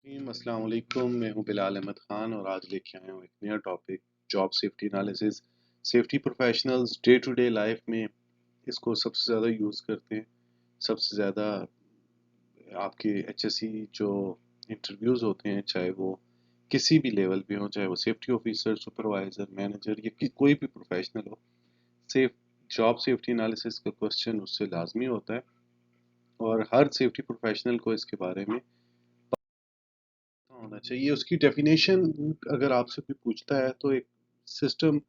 अस्सलाम वालेकुम। मैं हूं बिलाल अहमद ख़ान और आज लेके आया हूं एक नया topic, job safety analysis. Safety professionals day to day life में इसको सबसे ज़्यादा यूज़ करते हैं। सबसे ज़्यादा आपके एचएसई जो इंटरव्यूज़ होते हैं, चाहे वो किसी भी लेवल पे हो, चाहे वो सेफ्टी ऑफिसर, सुपरवाइज़र, मैनेजर या कोई भी प्रोफेशनल हो, सेफ जॉब सेफ्टी एनालिसिस का क्वेश्चन उससे लाजमी होता है और हर सेफ्टी प्रोफेशनल को इसके बारे में होना चाहिए। उसकी डेफिनेशन अगर आपसे कोई पूछता है तो एक सिस्टम,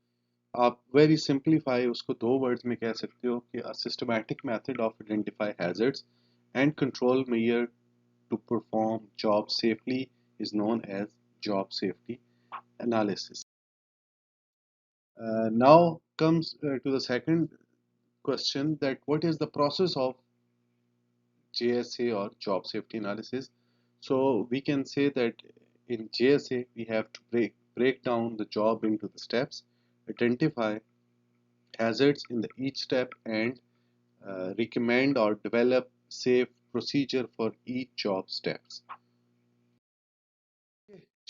आप वेरी सिंपलीफाई उसको दो वर्ड्स में कह सकते हो कि a systematic method of identify hazards and control measure to perform job safely is known as job safety analysis. Now comes to the second question, that what is the process of JSA or job safety analysis. So we can say that in JSA we have to break down the job into the steps, identify hazards in the each step, and recommend or develop safe procedure for each job steps.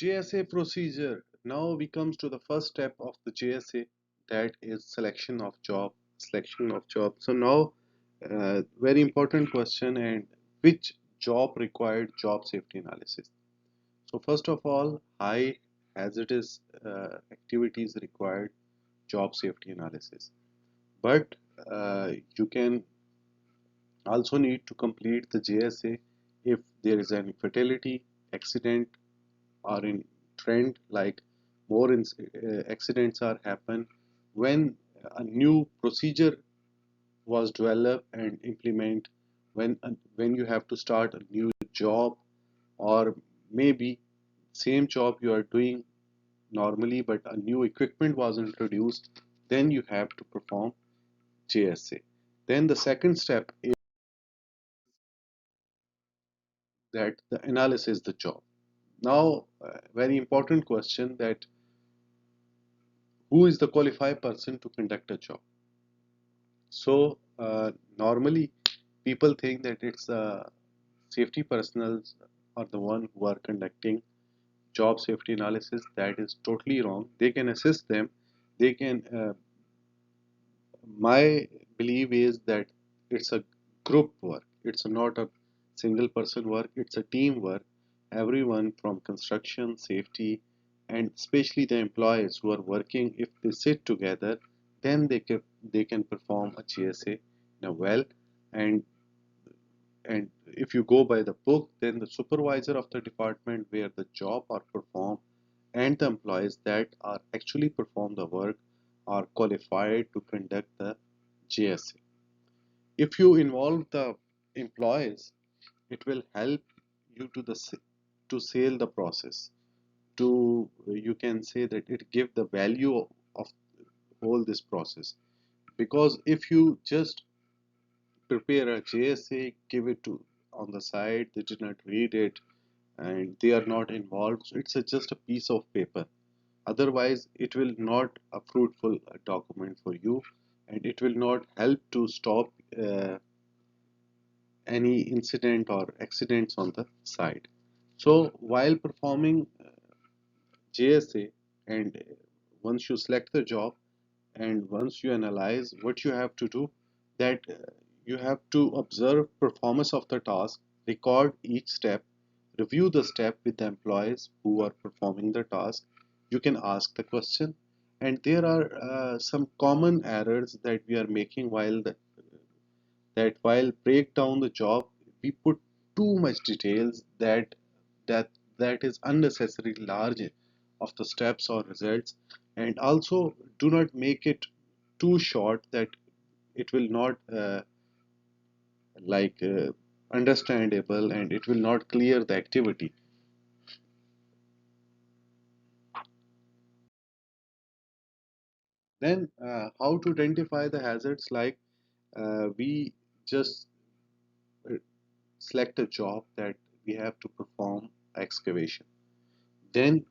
JSA procedure. Now we comes to the first step of the JSA, that is selection of job. Selection of job. So now, very important question, and which job required job safety analysis? So first of all, high hazardous activities required job safety analysis. But you can also need to complete the JSA if there is any fatality, accident, or in trend, like more accidents are happen when a new procedure was developed and implement, when you have to start a new job, or maybe same job you are doing normally but a new equipment was introduced, then you have to perform JSA. Then the second step is that the analysis the job. Now, very important question, that who is the qualified person to conduct a job? So normally people think that it's safety personnel are the one who are conducting job safety analysis. That is totally wrong. They can assist them. They can. My belief is that it's a group work. It's not a single person work. It's a team work. Everyone from construction, safety, and especially the employees who are working, if they sit together, then they can perform a GSA in a well. And and if you go by the book, then the supervisor of the department where the job are performed and the employees that are actually perform the work are qualified to conduct the JSA. If you involve the employees, it will help you to sell the process. To you can say that it give the value of whole this process, because if you just prepare a JSA, give it to on the side, they did not read it, and they are not involved. So it's just a piece of paper. Otherwise, it will not a fruitful document for you, and it will not help to stop any incident or accidents on the side. So while performing JSA, and once you select the job and once you analyze what you have to do, that you have to observe performance of the task, record each step, review the step with the employees who are performing the task. You can ask the question, and there are some common errors that we are making that while break down the job, we put too much details that that is unnecessarily large of the steps or results, and also do not make it too short that it will not like understandable, and it will not clear the activity. Then how to identify the hazards, like we just uh, select a job that we have to perform excavation. Then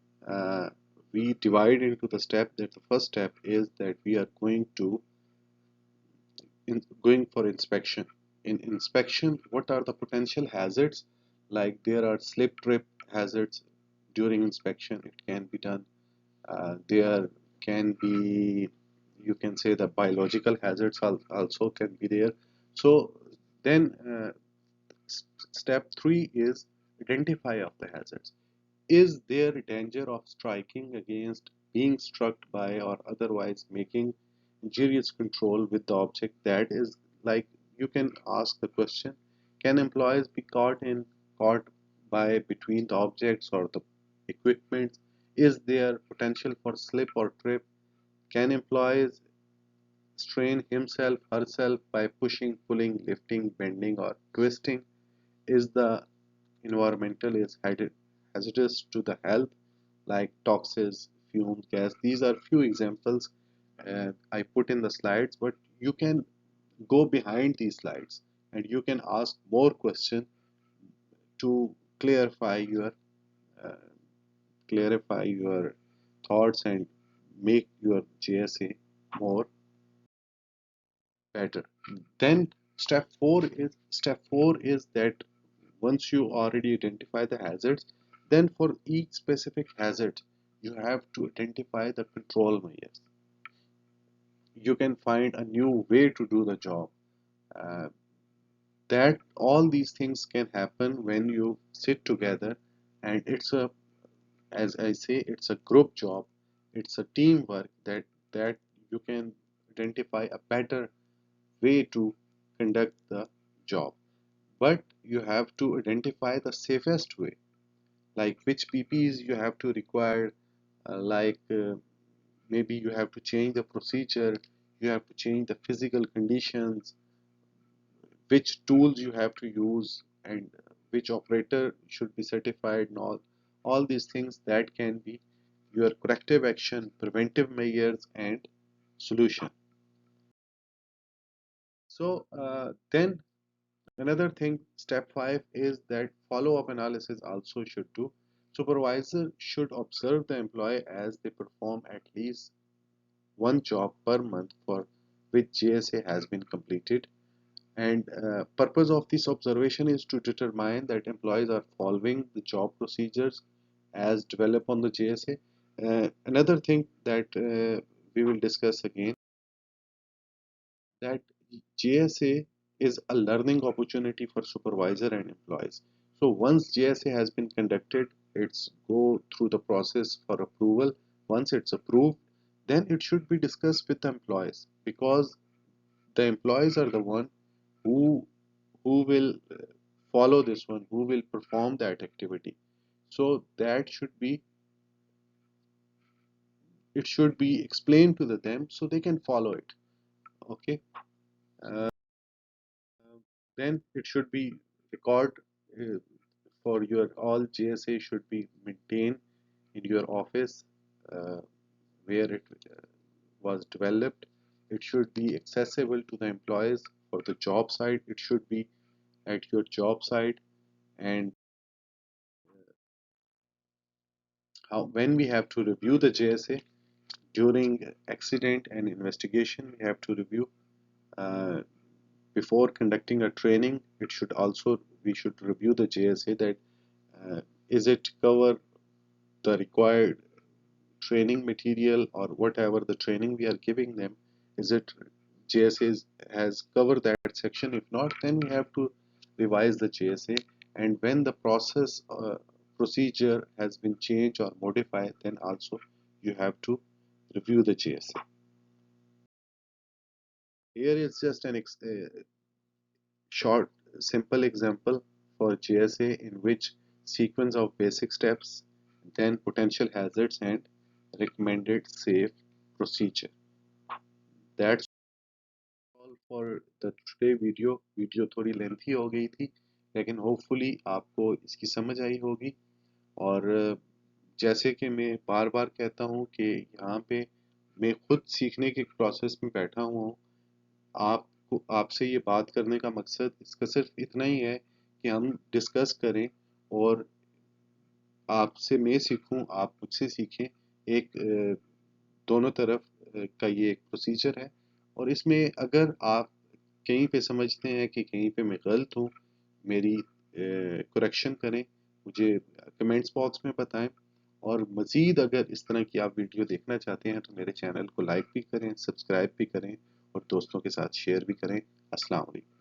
we divide into the step, that the first step is that we are going for inspection. In inspection, what are the potential hazards? Like there are slip, trip, hazards during inspection. It can be done. There can be, you can say, the biological hazards also can be there. So then step 3 is identify of the hazards. Is there danger of striking against, being struck by, or otherwise making injurious control with the object? That is, like, you can ask the question, can employees be caught by between the objects or the equipment? Is there potential for slip or trip? Can employees strain himself, herself by pushing, pulling, lifting, bending, or twisting? Is the environmental is hazardous to the health, like toxins, fumes, gas? These are few examples I put in the slides, but you can go behind these slides and you can ask more questions to clarify your uh, thoughts and make your JSA more better. Then step 4 is that once you already identify the hazards, then for each specific hazard you have to identify the control measures. You can find a new way to do the job. Uh, that all these things can happen when you sit together, and it's a, as I say, it's a group job. It's a teamwork that you can identify a better way to conduct the job. But you have to identify the safest way, like which PPEs you have to require, maybe you have to change the procedure, you have to change the physical conditions, which tools you have to use, and which operator should be certified, and all these things that can be your corrective action, preventive measures, and solution. So then another thing, step 5 is that follow-up analysis also should do. Supervisor should observe the employee as they perform at least one job per month for which JSA has been completed. And purpose of this observation is to determine that employees are following the job procedures as developed on the JSA. Another thing that we will discuss again, that JSA is a learning opportunity for supervisor and employees. So once JSA has been conducted, it's go through the process for approval. Once it's approved, then it should be discussed with the employees, because the employees are the one who will follow this one, who will perform that activity. So that should be, it should be explained to them so they can follow it. Okay. uh, then it should be record, uh, for your all JSA should be maintained in your office, uh, where it was developed. It should be accessible to the employees for the job site. It should be at your job site. And how, when we have to review the JSA during accident and investigation, we have to review uh, before conducting a training. It should also, we should review the JSA, that is it cover the required training material, or whatever the training we are giving them, is it JSA has covered that section? If not, then we have to revise the JSA. And when the procedure has been changed or modified, then also you have to review the JSA. Here is just an short, simple example for JSA, in which sequence of basic steps, then potential hazards, and recommended safe procedure. That's all for the today video थोड़ी lengthy हो गई थी, लेकिन hopefully आपको इसकी समझ आई होगी। और जैसे कि मैं बार बार कहता हूँ कि यहाँ पे मैं खुद सीखने के प्रोसेस में बैठा हुआ हूँ। आपको, आपसे ये बात करने का मकसद इसका सिर्फ इतना ही है कि हम डिस्कस करें, और आपसे मैं सीखूं, आप मुझसे सीखें। एक दोनों तरफ का ये एक प्रोसीजर है। और इसमें अगर आप कहीं पे समझते हैं कि कहीं पे मैं गलत हूँ, मेरी करेक्शन करें। मुझे कमेंट्स बॉक्स में बताएं। और मज़ीद अगर इस तरह की आप वीडियो देखना चाहते हैं तो मेरे चैनल को लाइक भी करें, सब्सक्राइब भी करें और दोस्तों के साथ शेयर भी करें। अस्सलाम वालेकुम।